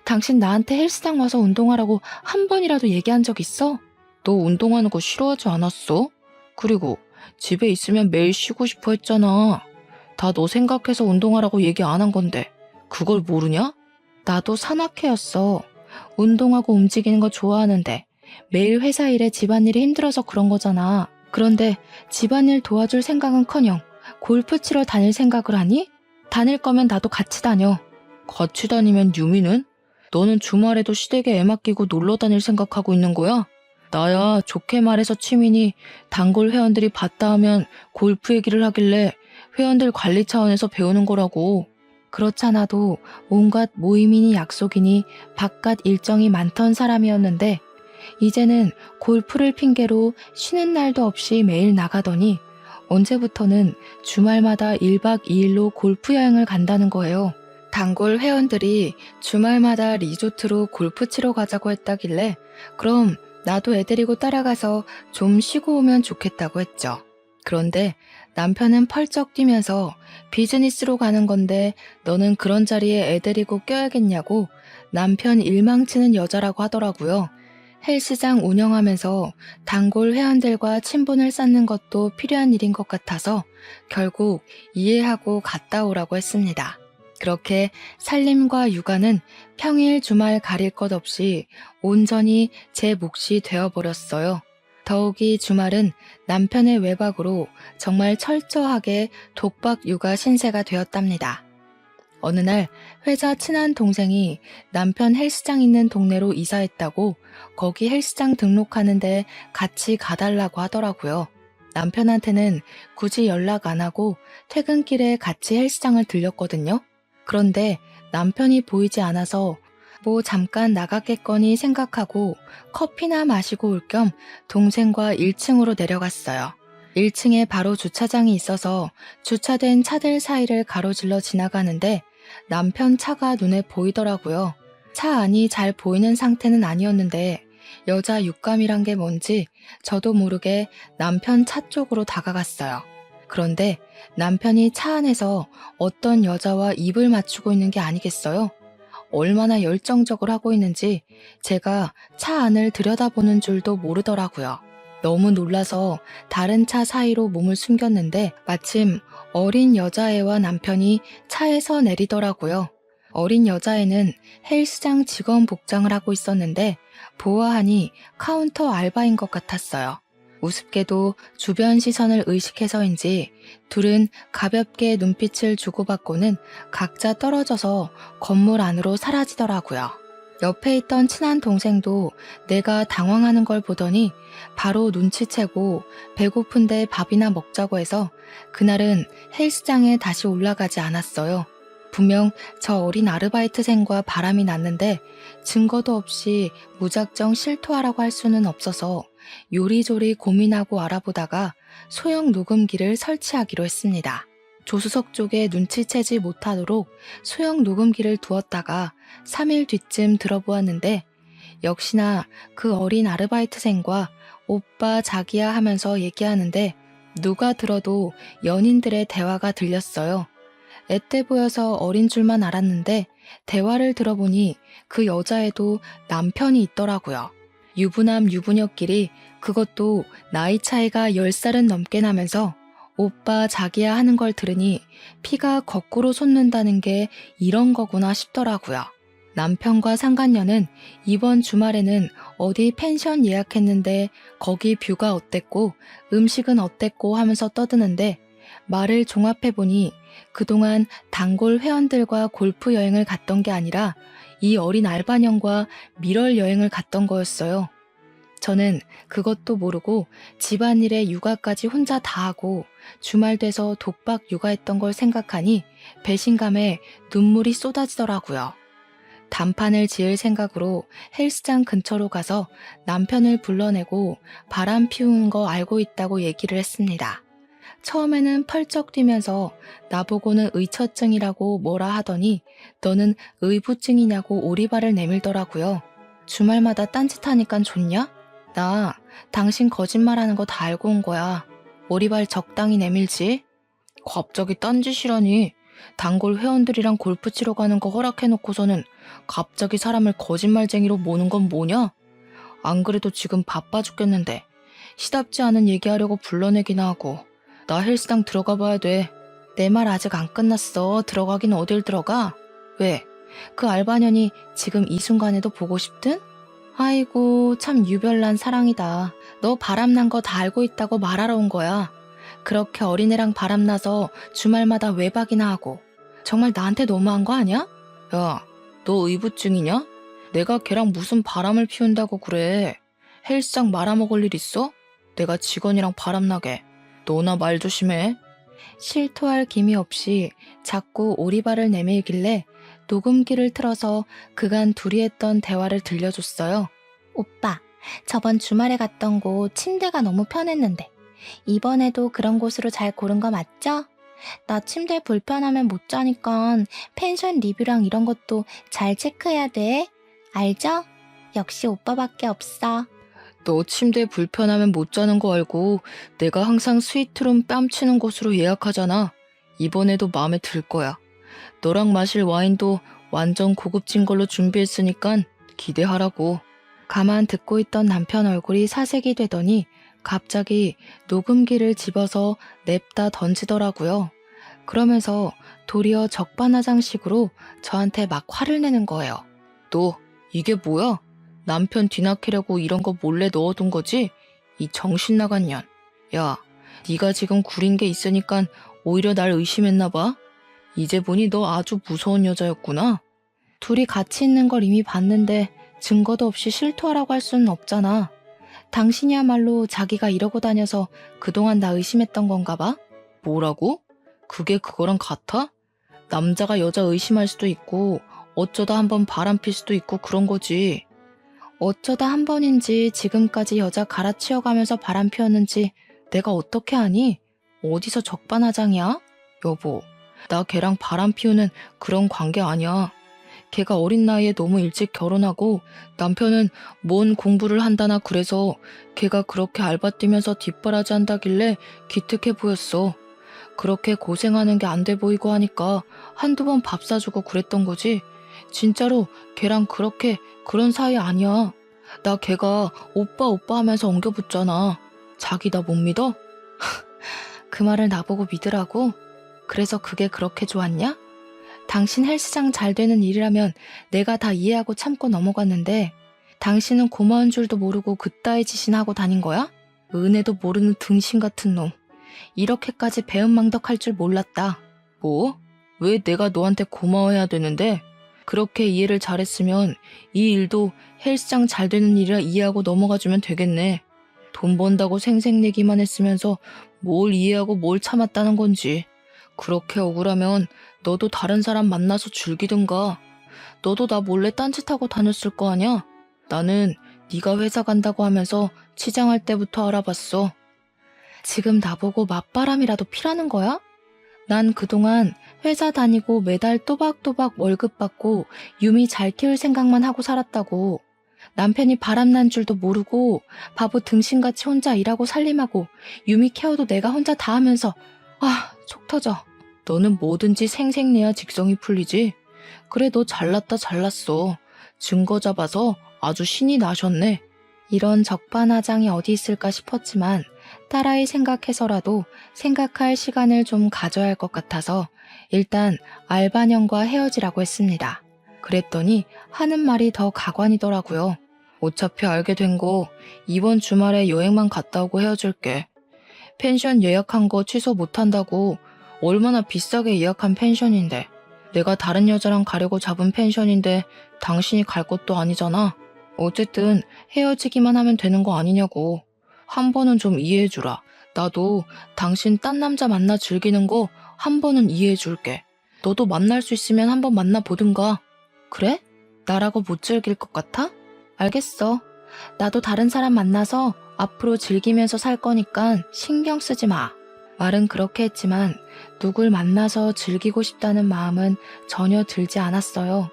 당신 나한테 헬스장 와서 운동하라고 한 번이라도 얘기한 적 있어? 너 운동하는 거 싫어하지 않았어? 그리고 집에 있으면 매일 쉬고 싶어 했잖아. 다 너 생각해서 운동하라고 얘기 안 한 건데 그걸 모르냐? 나도 산악회였어. 운동하고 움직이는 거 좋아하는데 매일 회사 일에 집안일이 힘들어서 그런 거잖아. 그런데 집안일 도와줄 생각은커녕 골프 치러 다닐 생각을 하니? 다닐 거면 나도 같이 다녀. 같이 다니면 유미는? 너는 주말에도 시댁에 애 맡기고 놀러 다닐 생각하고 있는 거야? 나야 좋게 말해서 취미니 단골 회원들이 봤다 하면 골프 얘기를 하길래 회원들 관리 차원에서 배우는 거라고. 그렇잖아도 온갖 모임이니 약속이니 바깥 일정이 많던 사람이었는데 이제는 골프를 핑계로 쉬는 날도 없이 매일 나가더니 언제부터는 주말마다 1박 2일로 골프 여행을 간다는 거예요. 단골 회원들이 주말마다 리조트로 골프 치러 가자고 했다길래 그럼 나도 애 데리고 따라가서 좀 쉬고 오면 좋겠다고 했죠. 그런데 남편은 펄쩍 뛰면서 비즈니스로 가는 건데 너는 그런 자리에 애 데리고 껴야겠냐고 남편 일망치는 여자라고 하더라고요. 헬스장 운영하면서 단골 회원들과 친분을 쌓는 것도 필요한 일인 것 같아서 결국 이해하고 갔다 오라고 했습니다. 그렇게 살림과 육아는 평일 주말 가릴 것 없이 온전히 제 몫이 되어버렸어요. 더욱이 주말은 남편의 외박으로 정말 철저하게 독박 육아 신세가 되었답니다. 어느 날 회사 친한 동생이 남편 헬스장 있는 동네로 이사했다고 거기 헬스장 등록하는데 같이 가달라고 하더라고요. 남편한테는 굳이 연락 안 하고 퇴근길에 같이 헬스장을 들렸거든요. 그런데 남편이 보이지 않아서 뭐 잠깐 나갔겠거니 생각하고 커피나 마시고 올 겸 동생과 1층으로 내려갔어요. 1층에 바로 주차장이 있어서 주차된 차들 사이를 가로질러 지나가는데 남편 차가 눈에 보이더라고요. 차 안이 잘 보이는 상태는 아니었는데 여자 육감이란 게 뭔지 저도 모르게 남편 차 쪽으로 다가갔어요. 그런데 남편이 차 안에서 어떤 여자와 입을 맞추고 있는 게 아니겠어요? 얼마나 열정적으로 하고 있는지 제가 차 안을 들여다보는 줄도 모르더라고요. 너무 놀라서 다른 차 사이로 몸을 숨겼는데 마침 어린 여자애와 남편이 차에서 내리더라고요. 어린 여자애는 헬스장 직원 복장을 하고 있었는데 보아하니 카운터 알바인 것 같았어요. 우습게도 주변 시선을 의식해서인지 둘은 가볍게 눈빛을 주고받고는 각자 떨어져서 건물 안으로 사라지더라고요. 옆에 있던 친한 동생도 내가 당황하는 걸 보더니 바로 눈치채고 배고픈데 밥이나 먹자고 해서 그날은 헬스장에 다시 올라가지 않았어요. 분명 저 어린 아르바이트생과 바람이 났는데 증거도 없이 무작정 실토하라고 할 수는 없어서 요리조리 고민하고 알아보다가 소형 녹음기를 설치하기로 했습니다. 조수석 쪽에 눈치채지 못하도록 소형 녹음기를 두었다가 3일 뒤쯤 들어보았는데 역시나 그 어린 아르바이트생과 오빠 자기야 하면서 얘기하는데 누가 들어도 연인들의 대화가 들렸어요. 앳돼 보여서 어린 줄만 알았는데 대화를 들어보니 그 여자애도 남편이 있더라고요. 유부남 유부녀끼리 그것도 나이 차이가 10살은 넘게 나면서 오빠 자기야 하는 걸 들으니 피가 거꾸로 솟는다는 게 이런 거구나 싶더라고요. 남편과 상간녀는 이번 주말에는 어디 펜션 예약했는데 거기 뷰가 어땠고 음식은 어땠고 하면서 떠드는데 말을 종합해보니 그동안 단골 회원들과 골프 여행을 갔던 게 아니라 이 어린 알바년과 밀월 여행을 갔던 거였어요. 저는 그것도 모르고 집안일에 육아까지 혼자 다 하고 주말 돼서 독박 육아했던 걸 생각하니 배신감에 눈물이 쏟아지더라고요. 단판을 지을 생각으로 헬스장 근처로 가서 남편을 불러내고 바람 피우는 거 알고 있다고 얘기를 했습니다. 처음에는 펄쩍 뛰면서 나보고는 의처증이라고 뭐라 하더니 너는 의부증이냐고 오리발을 내밀더라고요. 주말마다 딴짓하니깐 좋냐? 나 당신 거짓말하는 거 다 알고 온 거야. 오리발 적당히 내밀지? 갑자기 딴짓이라니. 단골 회원들이랑 골프 치러 가는 거 허락해놓고서는 갑자기 사람을 거짓말쟁이로 모는 건 뭐냐? 안 그래도 지금 바빠 죽겠는데 시답지 않은 얘기하려고 불러내기나 하고. 나 헬스장 들어가 봐야 돼. 내 말 아직 안 끝났어. 들어가긴 어딜 들어가? 왜? 그 알바년이 지금 이 순간에도 보고 싶든? 아이고, 참 유별난 사랑이다. 너 바람난 거 다 알고 있다고 말하러 온 거야. 그렇게 어린애랑 바람나서 주말마다 외박이나 하고. 정말 나한테 너무한 거 아니야? 야, 너 의부증이냐? 내가 걔랑 무슨 바람을 피운다고 그래. 헬스장 말아먹을 일 있어? 내가 직원이랑 바람나게. 너나 말 조심해. 실토할 기미 없이 자꾸 오리발을 내밀길래 녹음기를 틀어서 그간 둘이 했던 대화를 들려줬어요. 오빠, 저번 주말에 갔던 곳 침대가 너무 편했는데 이번에도 그런 곳으로 잘 고른 거 맞죠? 나 침대 불편하면 못 자니까 펜션 리뷰랑 이런 것도 잘 체크해야 돼. 알죠? 역시 오빠밖에 없어. 너 침대 불편하면 못 자는 거 알고 내가 항상 스위트룸 뺨치는 곳으로 예약하잖아. 이번에도 마음에 들 거야. 너랑 마실 와인도 완전 고급진 걸로 준비했으니까 기대하라고. 가만 듣고 있던 남편 얼굴이 사색이 되더니 갑자기 녹음기를 집어서 냅다 던지더라고요. 그러면서 도리어 적반하장식으로 저한테 막 화를 내는 거예요. 너 이게 뭐야? 남편 뒤낚이려고 이런 거 몰래 넣어둔 거지? 이 정신 나간 년. 야, 네가 지금 구린 게 있으니까 오히려 날 의심했나 봐. 이제 보니 너 아주 무서운 여자였구나. 둘이 같이 있는 걸 이미 봤는데 증거도 없이 실토하라고 할 수는 없잖아. 당신이야말로 자기가 이러고 다녀서 그동안 나 의심했던 건가 봐? 뭐라고? 그게 그거랑 같아? 남자가 여자 의심할 수도 있고 어쩌다 한번 바람필 수도 있고 그런 거지. 어쩌다 한 번인지 지금까지 여자 갈아치워가면서 바람 피웠는지 내가 어떻게 아니? 어디서 적반하장이야? 여보, 나 걔랑 바람 피우는 그런 관계 아니야. 걔가 어린 나이에 너무 일찍 결혼하고 남편은 뭔 공부를 한다나 그래서 걔가 그렇게 알바 뛰면서 뒷바라지 한다길래 기특해 보였어. 그렇게 고생하는 게 안 돼 보이고 하니까 한두 번 밥 사주고 그랬던 거지. 진짜로 걔랑 그렇게 그런 사이 아니야. 나 걔가 오빠 오빠 하면서 엉겨붙잖아. 자기 나 못 믿어? 그 말을 나보고 믿으라고? 그래서 그게 그렇게 좋았냐? 당신 헬스장 잘 되는 일이라면 내가 다 이해하고 참고 넘어갔는데 당신은 고마운 줄도 모르고 그따위 짓이나 하고 다닌 거야? 은혜도 모르는 등신 같은 놈. 이렇게까지 배은망덕할 줄 몰랐다. 뭐? 왜 내가 너한테 고마워해야 되는데? 그렇게 이해를 잘했으면 이 일도 헬스장 잘 되는 일이라 이해하고 넘어가주면 되겠네. 돈 번다고 생색내기만 했으면서 뭘 이해하고 뭘 참았다는 건지. 그렇게 억울하면 너도 다른 사람 만나서 즐기든가. 너도 나 몰래 딴짓하고 다녔을 거 아냐? 나는 네가 회사 간다고 하면서 치장할 때부터 알아봤어. 지금 나보고 맞바람이라도 피라는 거야? 난 그동안 회사 다니고 매달 또박또박 월급 받고 유미 잘 키울 생각만 하고 살았다고. 남편이 바람난 줄도 모르고 바보 등신같이 혼자 일하고 살림하고 유미 케어도 내가 혼자 다 하면서 속 터져. 너는 뭐든지 생색내야 직성이 풀리지. 그래 너 잘났다 잘났어. 증거 잡아서 아주 신이 나셨네. 이런 적반하장이 어디 있을까 싶었지만 딸아이 생각해서라도 생각할 시간을 좀 가져야 할 것 같아서 일단 알바년과 헤어지라고 했습니다. 그랬더니 하는 말이 더 가관이더라고요. 어차피 알게 된 거 이번 주말에 여행만 갔다 오고 헤어질게. 펜션 예약한 거 취소 못한다고. 얼마나 비싸게 예약한 펜션인데. 내가 다른 여자랑 가려고 잡은 펜션인데 당신이 갈 것도 아니잖아. 어쨌든 헤어지기만 하면 되는 거 아니냐고. 한 번은 좀 이해해주라. 나도 당신 딴 남자 만나 즐기는 거 한 번은 이해해줄게. 너도 만날 수 있으면 한번 만나보든가. 그래? 나라고 못 즐길 것 같아? 알겠어. 나도 다른 사람 만나서 앞으로 즐기면서 살 거니까 신경 쓰지 마. 말은 그렇게 했지만 누굴 만나서 즐기고 싶다는 마음은 전혀 들지 않았어요.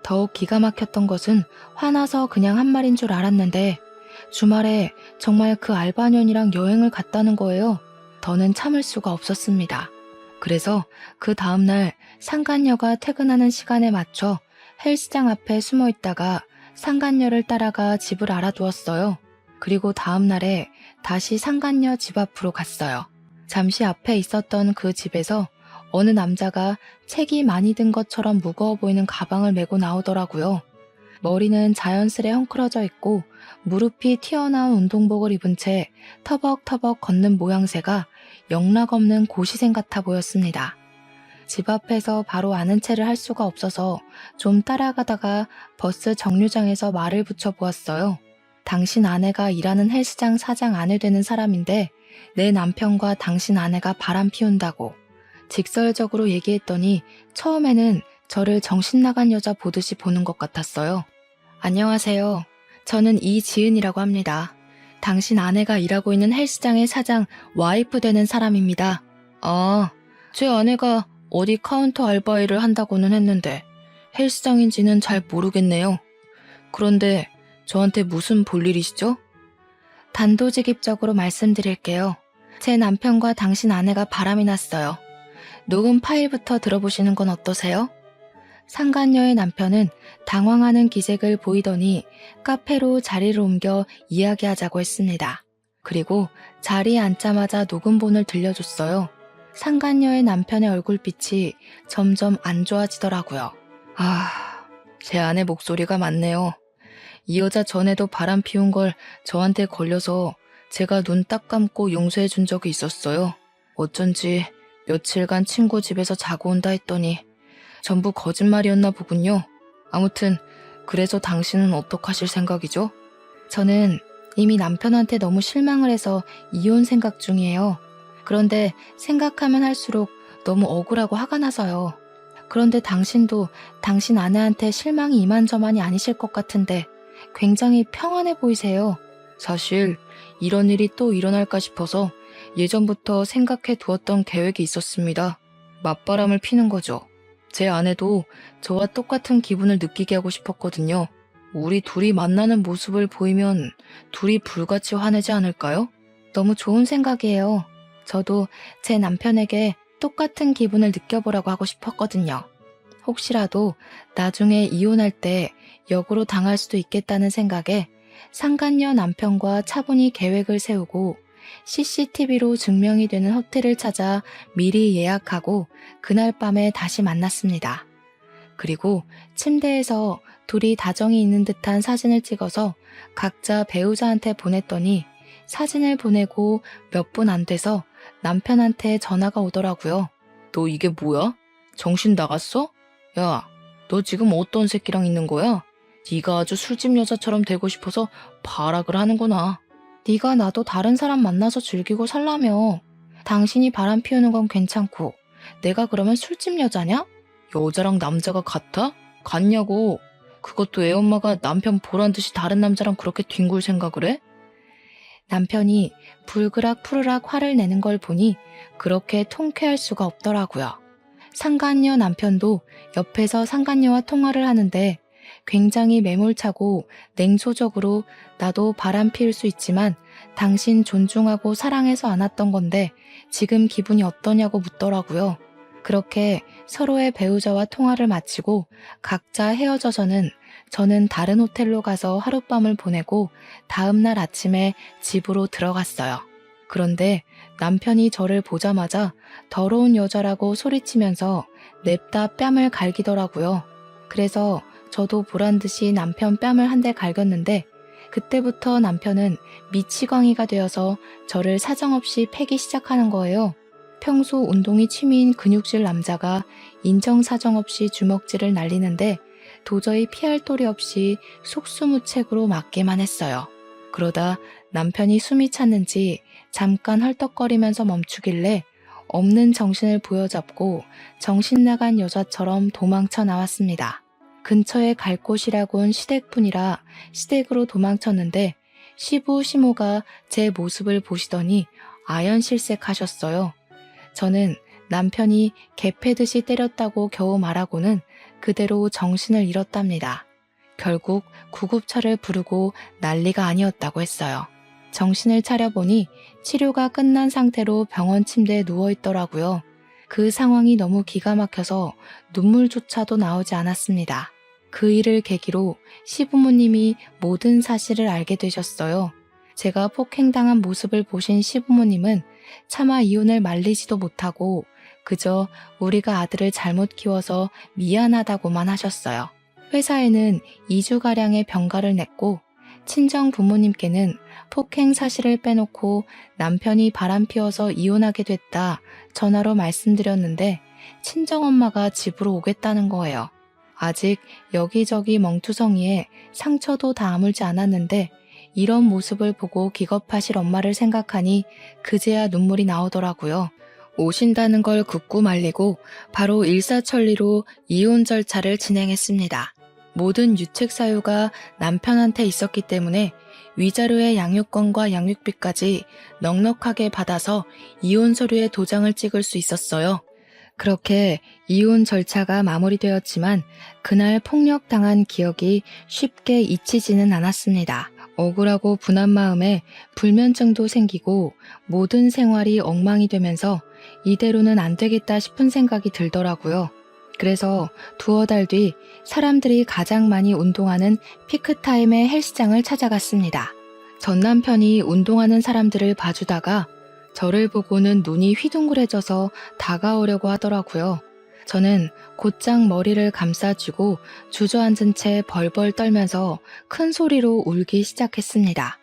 더욱 기가 막혔던 것은 화나서 그냥 한 말인 줄 알았는데 주말에 정말 그 알바년이랑 여행을 갔다는 거예요. 더는 참을 수가 없었습니다. 그래서 그 다음날 상간녀가 퇴근하는 시간에 맞춰 헬스장 앞에 숨어 있다가 상간녀를 따라가 집을 알아두었어요. 그리고 다음날에 다시 상간녀 집 앞으로 갔어요. 잠시 앞에 있었던 그 집에서 어느 남자가 책이 많이 든 것처럼 무거워 보이는 가방을 메고 나오더라고요. 머리는 자연스레 헝클어져 있고 무릎이 튀어나온 운동복을 입은 채 터벅터벅 걷는 모양새가 영락없는 고시생 같아 보였습니다. 집 앞에서 바로 아는 체를 할 수가 없어서 좀 따라가다가 버스 정류장에서 말을 붙여보았어요. 당신 아내가 일하는 헬스장 사장 아내 되는 사람인데 내 남편과 당신 아내가 바람 피운다고. 직설적으로 얘기했더니 처음에는 저를 정신 나간 여자 보듯이 보는 것 같았어요. 안녕하세요. 저는 이지은이라고 합니다. 당신 아내가 일하고 있는 헬스장의 사장 와이프 되는 사람입니다. 아, 제 아내가 어디 카운터 알바 일을 한다고는 했는데 헬스장인지는 잘 모르겠네요. 그런데 저한테 무슨 볼일이시죠? 단도직입적으로 말씀드릴게요. 제 남편과 당신 아내가 바람이 났어요. 녹음 파일부터 들어보시는 건 어떠세요? 상간녀의 남편은 당황하는 기색을 보이더니 카페로 자리를 옮겨 이야기하자고 했습니다. 그리고 자리에 앉자마자 녹음본을 들려줬어요. 상간녀의 남편의 얼굴빛이 점점 안 좋아지더라고요. 제 아내 목소리가 맞네요. 이 여자 전에도 바람 피운 걸 저한테 걸려서 제가 눈 딱 감고 용서해 준 적이 있었어요. 어쩐지 며칠간 친구 집에서 자고 온다 했더니 전부 거짓말이었나 보군요. 아무튼 그래서 당신은 어떡하실 생각이죠? 저는 이미 남편한테 너무 실망을 해서 이혼 생각 중이에요. 그런데 생각하면 할수록 너무 억울하고 화가 나서요. 그런데 당신도 당신 아내한테 실망이 이만저만이 아니실 것 같은데 굉장히 평안해 보이세요. 사실 이런 일이 또 일어날까 싶어서 예전부터 생각해 두었던 계획이 있었습니다. 맞바람을 피는 거죠. 제 아내도 저와 똑같은 기분을 느끼게 하고 싶었거든요. 우리 둘이 만나는 모습을 보이면 둘이 불같이 화내지 않을까요? 너무 좋은 생각이에요. 저도 제 남편에게 똑같은 기분을 느껴보라고 하고 싶었거든요. 혹시라도 나중에 이혼할 때 역으로 당할 수도 있겠다는 생각에 상간녀 남편과 차분히 계획을 세우고 CCTV로 증명이 되는 호텔을 찾아 미리 예약하고 그날 밤에 다시 만났습니다. 그리고 침대에서 둘이 다정이 있는 듯한 사진을 찍어서 각자 배우자한테 보냈더니 사진을 보내고 몇 분 안 돼서 남편한테 전화가 오더라고요. 너 이게 뭐야? 정신 나갔어? 야, 너 지금 어떤 새끼랑 있는 거야? 네가 아주 술집 여자처럼 되고 싶어서 발악을 하는구나. 네가 나도 다른 사람 만나서 즐기고 살라며. 당신이 바람 피우는 건 괜찮고 내가 그러면 술집 여자냐? 여자랑 남자가 같아? 같냐고. 그것도 애 엄마가 남편 보란 듯이 다른 남자랑 그렇게 뒹굴 생각을 해? 남편이 불그락 푸르락 화를 내는 걸 보니 그렇게 통쾌할 수가 없더라고요. 상간녀 남편도 옆에서 상간녀와 통화를 하는데 굉장히 매몰차고 냉소적으로 나도 바람 피울 수 있지만 당신 존중하고 사랑해서 안았던 건데 지금 기분이 어떠냐고 묻더라고요. 그렇게 서로의 배우자와 통화를 마치고 각자 헤어져서는 저는 다른 호텔로 가서 하룻밤을 보내고 다음날 아침에 집으로 들어갔어요. 그런데 남편이 저를 보자마자 더러운 여자라고 소리치면서 냅다 뺨을 갈기더라고요. 그래서 저도 보란듯이 남편 뺨을 한 대 갈겼는데 그때부터 남편은 미치광이가 되어서 저를 사정없이 패기 시작하는 거예요. 평소 운동이 취미인 근육질 남자가 인정사정없이 주먹질을 날리는데 도저히 피할 도리 없이 속수무책으로 맞기만 했어요. 그러다 남편이 숨이 찼는지 잠깐 헐떡거리면서 멈추길래 없는 정신을 부여잡고 정신 나간 여자처럼 도망쳐 나왔습니다. 근처에 갈 곳이라곤 시댁뿐이라 시댁으로 도망쳤는데 시부시모가 제 모습을 보시더니 아연실색하셨어요. 저는 남편이 개 패듯이 때렸다고 겨우 말하고는 그대로 정신을 잃었답니다. 결국 구급차를 부르고 난리가 아니었다고 했어요. 정신을 차려보니 치료가 끝난 상태로 병원 침대에 누워있더라고요. 그 상황이 너무 기가 막혀서 눈물조차도 나오지 않았습니다. 그 일을 계기로 시부모님이 모든 사실을 알게 되셨어요. 제가 폭행당한 모습을 보신 시부모님은 차마 이혼을 말리지도 못하고 그저 우리가 아들을 잘못 키워서 미안하다고만 하셨어요. 회사에는 2주가량의 병가를 냈고 친정 부모님께는 폭행 사실을 빼놓고 남편이 바람피워서 이혼하게 됐다 전화로 말씀드렸는데 친정엄마가 집으로 오겠다는 거예요. 아직 여기저기 멍투성이에 상처도 다 아물지 않았는데 이런 모습을 보고 기겁하실 엄마를 생각하니 그제야 눈물이 나오더라고요. 오신다는 걸 굳고 말리고 바로 일사천리로 이혼 절차를 진행했습니다. 모든 유책 사유가 남편한테 있었기 때문에 위자료의 양육권과 양육비까지 넉넉하게 받아서 이혼 서류에 도장을 찍을 수 있었어요. 그렇게 이혼 절차가 마무리되었지만 그날 폭력당한 기억이 쉽게 잊히지는 않았습니다. 억울하고 분한 마음에 불면증도 생기고 모든 생활이 엉망이 되면서 이대로는 안 되겠다 싶은 생각이 들더라고요. 그래서 두어 달 뒤 사람들이 가장 많이 운동하는 피크타임의 헬스장을 찾아갔습니다. 전 남편이 운동하는 사람들을 봐주다가 저를 보고는 눈이 휘둥그레져서 다가오려고 하더라고요. 저는 곧장 머리를 감싸쥐고 주저앉은 채 벌벌 떨면서 큰 소리로 울기 시작했습니다.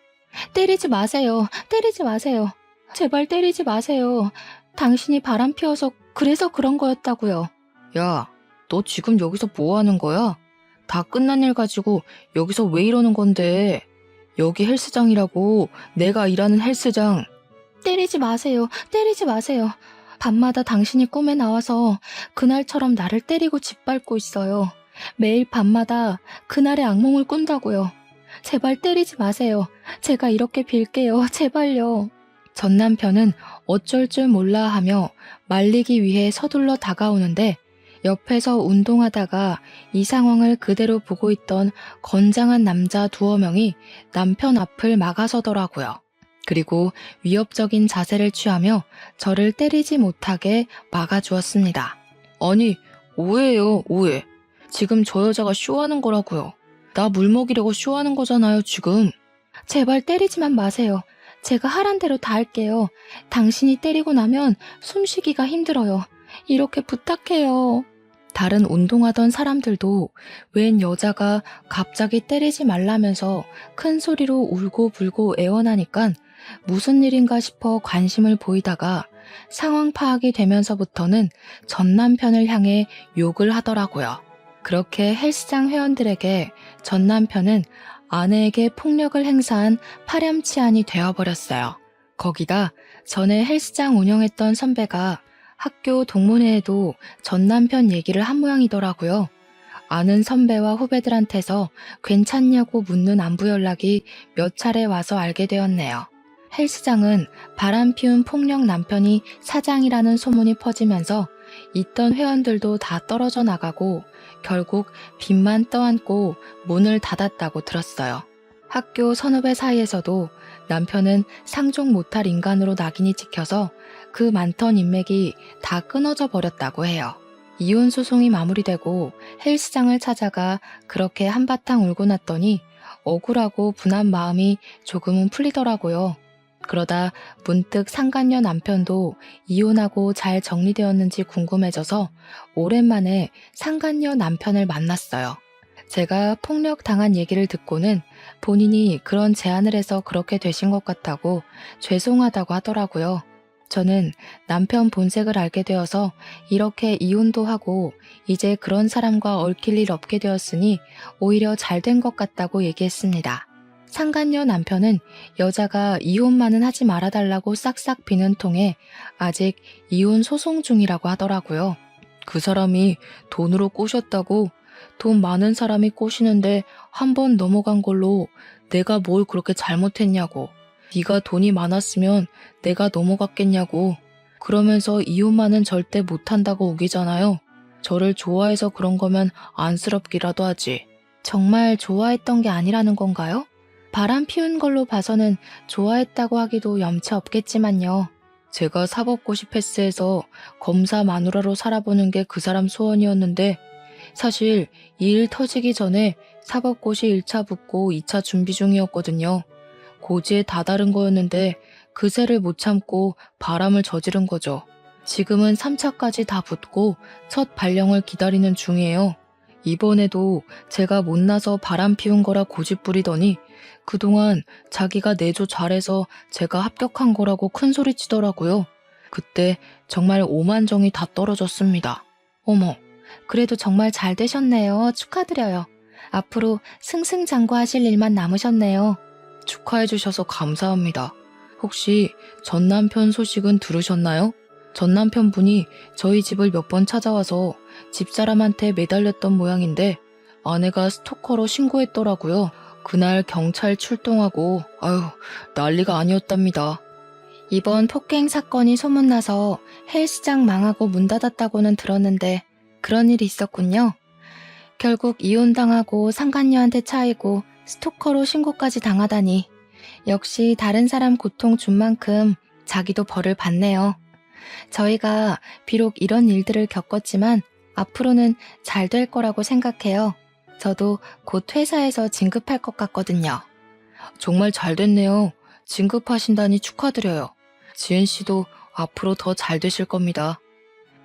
때리지 마세요. 때리지 마세요. 제발 때리지 마세요. 당신이 바람 피워서 그래서 그런 거였다고요. 야, 너 지금 여기서 뭐 하는 거야? 다 끝난 일 가지고 여기서 왜 이러는 건데? 여기 헬스장이라고, 내가 일하는 헬스장. 때리지 마세요. 때리지 마세요. 밤마다 당신이 꿈에 나와서 그날처럼 나를 때리고 짓밟고 있어요. 매일 밤마다 그날의 악몽을 꾼다고요. 제발 때리지 마세요. 제가 이렇게 빌게요. 제발요. 전 남편은 어쩔 줄 몰라 하며 말리기 위해 서둘러 다가오는데 옆에서 운동하다가 이 상황을 그대로 보고 있던 건장한 남자 두어 명이 남편 앞을 막아서더라고요. 그리고 위협적인 자세를 취하며 저를 때리지 못하게 막아주었습니다. 아니, 오해예요, 오해. 지금 저 여자가 쇼하는 거라고요. 나 물 먹이려고 쇼하는 거잖아요, 지금. 제발 때리지만 마세요. 제가 하란 대로 다 할게요. 당신이 때리고 나면 숨쉬기가 힘들어요. 이렇게 부탁해요. 다른 운동하던 사람들도 웬 여자가 갑자기 때리지 말라면서 큰 소리로 울고 불고 애원하니까 무슨 일인가 싶어 관심을 보이다가 상황 파악이 되면서부터는 전 남편을 향해 욕을 하더라고요. 그렇게 헬스장 회원들에게 전 남편은 아내에게 폭력을 행사한 파렴치한이 되어버렸어요. 거기다 전에 헬스장 운영했던 선배가 학교 동문회에도 전 남편 얘기를 한 모양이더라고요. 아는 선배와 후배들한테서 괜찮냐고 묻는 안부 연락이 몇 차례 와서 알게 되었네요. 헬스장은 바람 피운 폭력 남편이 사장이라는 소문이 퍼지면서 있던 회원들도 다 떨어져 나가고 결국 빚만 떠안고 문을 닫았다고 들었어요. 학교 선후배 사이에서도 남편은 상종 못할 인간으로 낙인이 찍혀서 그 많던 인맥이 다 끊어져 버렸다고 해요. 이혼 소송이 마무리되고 헬스장을 찾아가 그렇게 한바탕 울고 났더니 억울하고 분한 마음이 조금은 풀리더라고요. 그러다 문득 상간녀 남편도 이혼하고 잘 정리되었는지 궁금해져서 오랜만에 상간녀 남편을 만났어요. 제가 폭력당한 얘기를 듣고는 본인이 그런 제안을 해서 그렇게 되신 것 같다고 죄송하다고 하더라고요. 저는 남편 본색을 알게 되어서 이렇게 이혼도 하고 이제 그런 사람과 얽힐 일 없게 되었으니 오히려 잘 된 것 같다고 얘기했습니다. 상간녀 남편은 여자가 이혼만은 하지 말아달라고 싹싹 비는 통에 아직 이혼 소송 중이라고 하더라고요. 그 사람이 돈으로 꼬셨다고? 돈 많은 사람이 꼬시는데 한 번 넘어간 걸로 내가 뭘 그렇게 잘못했냐고. 네가 돈이 많았으면 내가 넘어갔겠냐고. 그러면서 이혼만은 절대 못한다고 우기잖아요. 저를 좋아해서 그런 거면 안쓰럽기라도 하지. 정말 좋아했던 게 아니라는 건가요? 바람 피운 걸로 봐서는 좋아했다고 하기도 염치 없겠지만요. 제가 사법고시 패스해서 검사 마누라로 살아보는 게 그 사람 소원이었는데 사실 이 일 터지기 전에 사법고시 1차 붙고 2차 준비 중이었거든요. 고지에 다다른 거였는데 그새를 못 참고 바람을 저지른 거죠. 지금은 3차까지 다 붙고 첫 발령을 기다리는 중이에요. 이번에도 제가 못나서 바람 피운 거라 고집부리더니 그동안 자기가 내조 잘해서 제가 합격한 거라고 큰소리 치더라고요. 그때 정말 오만정이 다 떨어졌습니다. 어머, 그래도 정말 잘 되셨네요. 축하드려요. 앞으로 승승장구하실 일만 남으셨네요. 축하해 주셔서 감사합니다. 혹시 전 남편 소식은 들으셨나요? 전 남편분이 저희 집을 몇 번 찾아와서 집사람한테 매달렸던 모양인데 아내가 스토커로 신고했더라고요. 그날 경찰 출동하고 난리가 아니었답니다. 이번 폭행 사건이 소문나서 헬스장 망하고 문 닫았다고는 들었는데 그런 일이 있었군요. 결국 이혼당하고 상간녀한테 차이고 스토커로 신고까지 당하다니 역시 다른 사람 고통 준 만큼 자기도 벌을 받네요. 저희가 비록 이런 일들을 겪었지만 앞으로는 잘 될 거라고 생각해요. 저도 곧 회사에서 진급할 것 같거든요. 정말 잘 됐네요. 진급하신다니 축하드려요. 지은 씨도 앞으로 더 잘 되실 겁니다.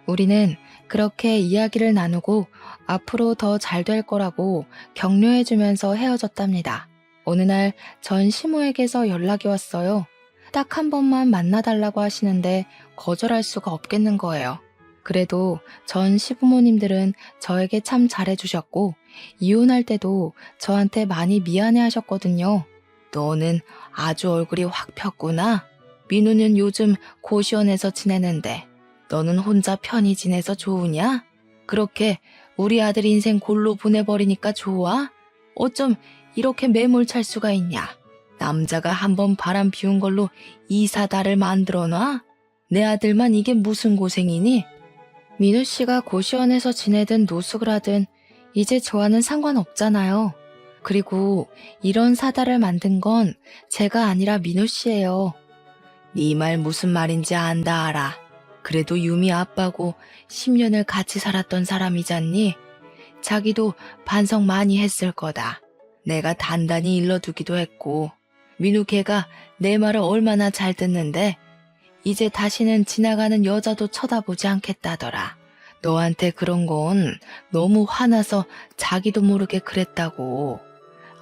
우리는 그렇게 이야기를 나누고 앞으로 더 잘 될 거라고 격려해주면서 헤어졌답니다. 어느 날 전 시모에게서 연락이 왔어요. 딱 한 번만 만나달라고 하시는데 거절할 수가 없겠는 거예요. 그래도 전 시부모님들은 저에게 참 잘해주셨고 이혼할 때도 저한테 많이 미안해 하셨거든요. 너는 아주 얼굴이 확 폈구나. 민우는 요즘 고시원에서 지내는데 너는 혼자 편히 지내서 좋으냐? 그렇게 우리 아들 인생 골로 보내버리니까 좋아? 어쩜 이렇게 매몰찰 수가 있냐? 남자가 한번 바람 피운 걸로 이사다를 만들어놔? 내 아들만 이게 무슨 고생이니? 민우 씨가 고시원에서 지내든 노숙을 하든 이제 저와는 상관없잖아요. 그리고 이런 사다를 만든 건 제가 아니라 민우 씨예요. 네 말 무슨 말인지 안다 알아. 그래도 유미 아빠고 10년을 같이 살았던 사람이잖니? 자기도 반성 많이 했을 거다. 내가 단단히 일러두기도 했고 민우 걔가 내 말을 얼마나 잘 듣는데 이제 다시는 지나가는 여자도 쳐다보지 않겠다더라. 너한테 그런 건 너무 화나서 자기도 모르게 그랬다고.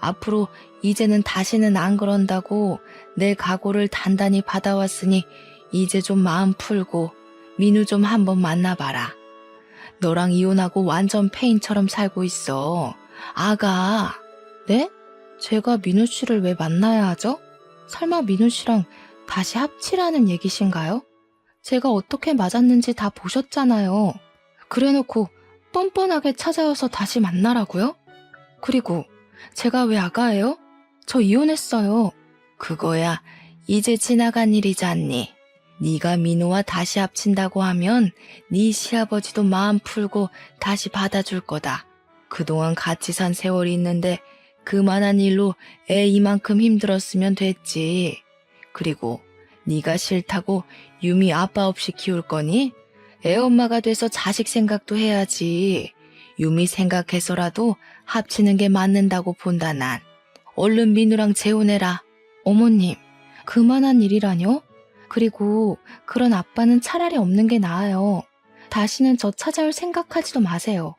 앞으로 이제는 다시는 안 그런다고 내 각오를 단단히 받아왔으니 이제 좀 마음 풀고 민우 좀 한번 만나봐라. 너랑 이혼하고 완전 페인처럼 살고 있어. 아가. 네? 제가 민우 씨를 왜 만나야 하죠? 설마 민우 씨랑 다시 합치라는 얘기신가요? 제가 어떻게 맞았는지 다 보셨잖아요. 그래놓고 뻔뻔하게 찾아와서 다시 만나라고요? 그리고 제가 왜 아가예요? 저 이혼했어요. 그거야 이제 지나간 일이잖니. 네가 민우와 다시 합친다고 하면 네 시아버지도 마음 풀고 다시 받아줄 거다. 그동안 같이 산 세월이 있는데 그만한 일로 애 이만큼 힘들었으면 됐지. 그리고 네가 싫다고 유미 아빠 없이 키울 거니? 애 엄마가 돼서 자식 생각도 해야지. 유미 생각해서라도 합치는 게 맞는다고 본다 난. 얼른 민우랑 재혼해라. 어머님, 그만한 일이라뇨? 그리고 그런 아빠는 차라리 없는 게 나아요. 다시는 저 찾아올 생각하지도 마세요.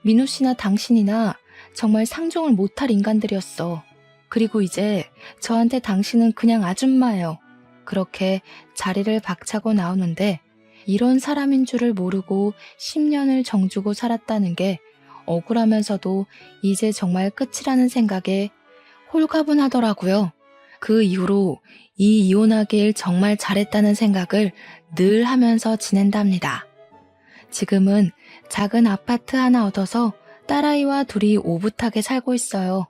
민우 씨나 당신이나 정말 상종을 못할 인간들이었어. 그리고 이제 저한테 당신은 그냥 아줌마예요. 그렇게 자리를 박차고 나오는데 이런 사람인 줄을 모르고 10년을 정주고 살았다는 게 억울하면서도 이제 정말 끝이라는 생각에 홀가분하더라고요. 그 이후로 이 이혼하길 정말 잘했다는 생각을 늘 하면서 지낸답니다. 지금은 작은 아파트 하나 얻어서 딸아이와 둘이 오붓하게 살고 있어요.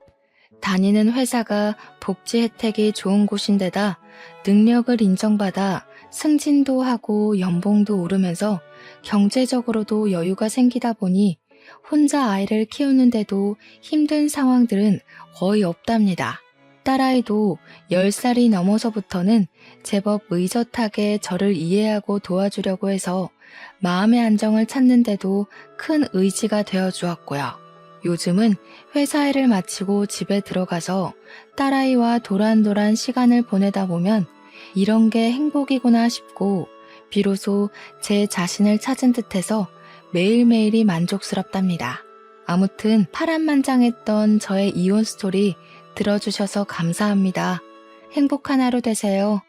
다니는 회사가 복지 혜택이 좋은 곳인데다 능력을 인정받아 승진도 하고 연봉도 오르면서 경제적으로도 여유가 생기다 보니 혼자 아이를 키우는데도 힘든 상황들은 거의 없답니다. 딸아이도 10살이 넘어서부터는 제법 의젓하게 저를 이해하고 도와주려고 해서 마음의 안정을 찾는데도 큰 의지가 되어 주었고요. 요즘은 회사 일을 마치고 집에 들어가서 딸아이와 도란도란 시간을 보내다 보면 이런 게 행복이구나 싶고 비로소 제 자신을 찾은 듯해서 매일매일이 만족스럽답니다. 아무튼 파란만장했던 저의 이혼 스토리 들어주셔서 감사합니다. 행복한 하루 되세요.